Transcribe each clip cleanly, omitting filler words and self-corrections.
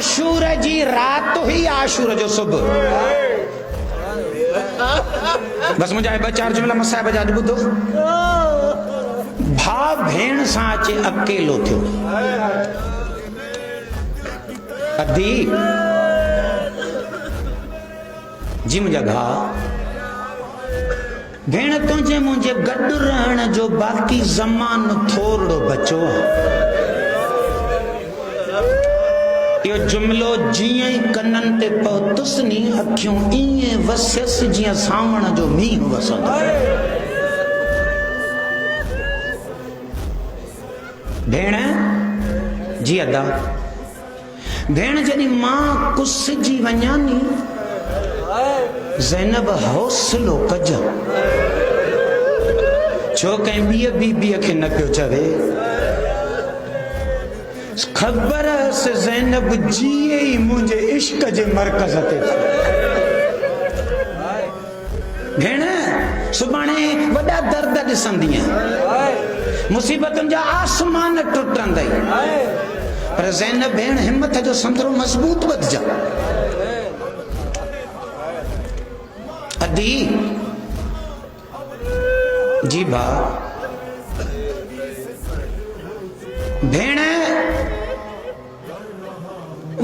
आशूर जी रात ही आशूर जो सुबह बस मुझे 2-4 जुमला मसाइब जा ॿुधो भाउ भेण सां अचे अकेलो थियो अदी जी मुझा भाउ भेण तुझे मुझे गॾु रहण जो बाक़ी ज़मानो थोरो बचो यो जुमलो जिए कन्नन ते पहुतुस नी अखियों इए वसियस जिया सावण जो मींह वसंदो भेण जी अदा भेण जॾहिं मां कुस जी वञानी ज़ैनब हौसलो कज छो कंहिं ॿिए बीबीअ खे न पियो चवे ख़बर से ज़ैनब जिए ही मुझे इश्क जे मरकज़ ते भेण सुभाणे वॾा दर्द ॾिसंदीअ मुसीबतुनि जा आसमान टुटंदई पर ज़ैनब भेण हिम्मत जो संदरो मज़बूत वधिजा अदी जी भा भेण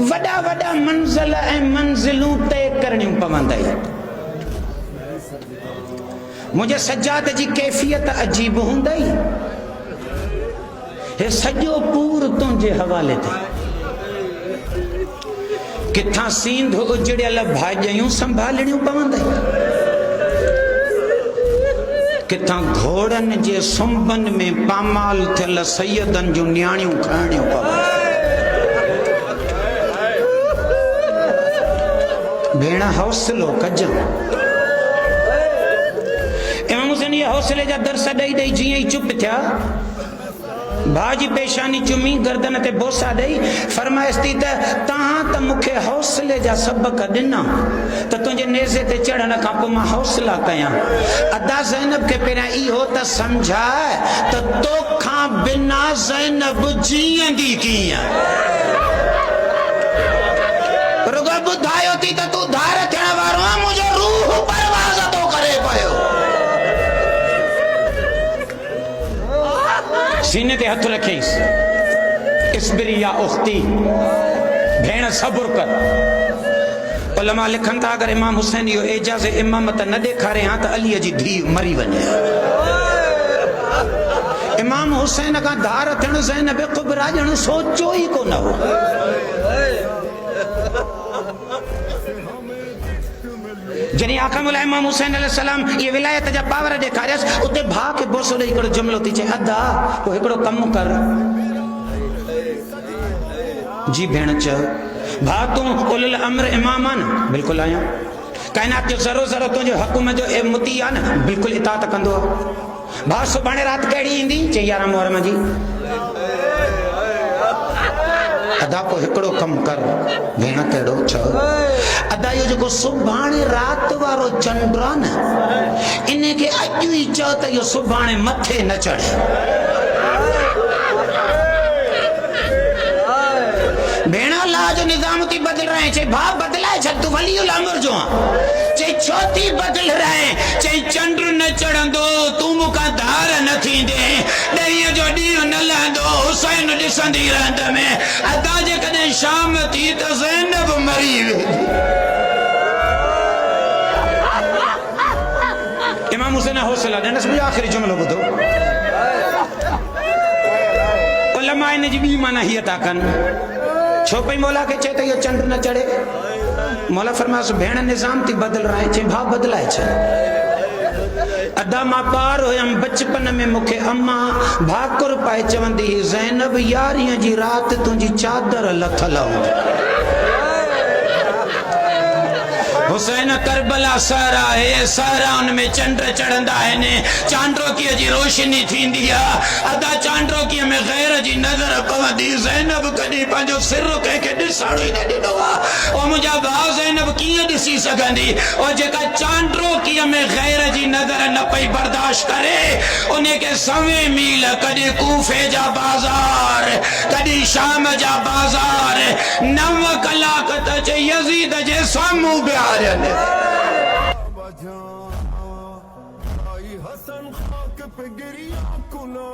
वॾा वॾा मंज़िल ऐं मंज़िलूं तय करणियूं पवंदई मुझे सजाद जी कैफियत अजीब हूंदई हे सॼो पूर तुंहिंजे हवाले ते किथां सींध उजड़ियल भाॼियूं संभालणियूं पवंदई किथां घोड़नि जे सुंबनि में पामाल थियल सैयदनि जूं न्याणियूं खणणियूं पवंदई भेण हौसलो कज इमाम हुसैन ये हौसले जा दर्स ॾेई ॾेई जीअं ई चुप थिया भाउ जी पेशानी चुमी गर्दन ते बोसा ॾेई फरमाइस थी त तव्हां त मूंखे हौसले जा सबक ॾिना त तुंहिंजे नेज़े ते चढ़ण खां पोइ मां हौसला कयां अदा ज़ैनब खे पहिरियां इहो त सम्झाए त तोखां बिना ज़ैनब जीअंदी कीअं रुगो ॿुधायो थी त तूं धार थियण वारो आहे मुंहिंजो रूह परवाज़ थो करे पियो सीने ते हथ रखियईंसि इस्बिरी या उख्ती भेण सब्र कर उलमा लिखनि था अगर इमाम हुसैन इहो एजाज़ इमामत न ॾेखारे हा त अलीअ जी धीउ मरी वञे इमाम हुसैन खां धार थियण ज़ैनब कुबरा ॼण सोचो ई कोन हो जॾहिं आका मौला इमाम हुसैन अलैहिस्सलाम ये विलायत जा पावर ॾेखारियसि उते भाउ खे बोसो ॾेई हिकिड़ो जुमिलो थी चए अदा पोइ हिकिड़ो कमु कर जी भेण चयो भाउ तूं उलुल अम्र इमाम आहे न बिल्कुलु आहियां काइनात जो ज़रो ज़रो तुंहिंजो हुकुम जो मुती आहे न बिल्कुलु इताअत कंदो आहे भाउ सुभाणे राति कहिड़ी ईंदी चई 11 मुहर्रम जी अदा को हिकिड़ो कमु कर भेण कहिड़ो छो अदा इहो जेको सुभाणे राति वारो चंड आहे न इन खे अॼु ई चओ त इहो सुभाणे मथे न चढ़े भेण अल्लाह जो निज़ाम थी बदल रहे चई भाउ बदलाए छॾ तूं वलीउल अम्र जो आहे चई छो थी बदल रहे चई चंड न चढ़ंदो तूं मूंखां धार न थींदे ॾहींअ जो ॾींहुं न लहंदो हुसैन ॾिसंदी रहंदमि अदा जेकॾहिं शाम थी त ज़ैनब मरी वेंदी इमाम हुसैन हौसला ॾिनसि मुंहिंजो आख़िरी जुमिलो ॿुधो उलमा इन जी ॿी माना हीअ था कनि छो पई मौला खे चए त इहो चंड न चढ़े मौला फरमाइसि भेण निज़ाम थी बदल रहे चई भाउ बदलाए छॾ अदा मां ॿार हुयमि बचपन में मूंखे अम्मा भाकुर पाए चवंदी हुई ज़ैनब 11 जी राति तुंहिंजी चादर लथल हूंदी حسین کربلا سارا ہے سارا ان میں چنڈر چڑھندا ہے نے چانڈرو کی جی روشنی تھیندی ادا چانڈرو کی میں غیر جی نظر پوندی زینب کدی پنجو سر کے ڈساڑو ہی نہ ڈنو او مجھا بھاؤ زینب کیے ڈسی سگندی او جکا چانڈرو کی میں غیر جی نظر نہ پئی برداشت کرے انہیں کے سویں میل کدی کوفے جا بازار کدی شام جا بازار 9 کلاک تچ یزید جے سامو بیارن حسن خاک پہ گریا کنا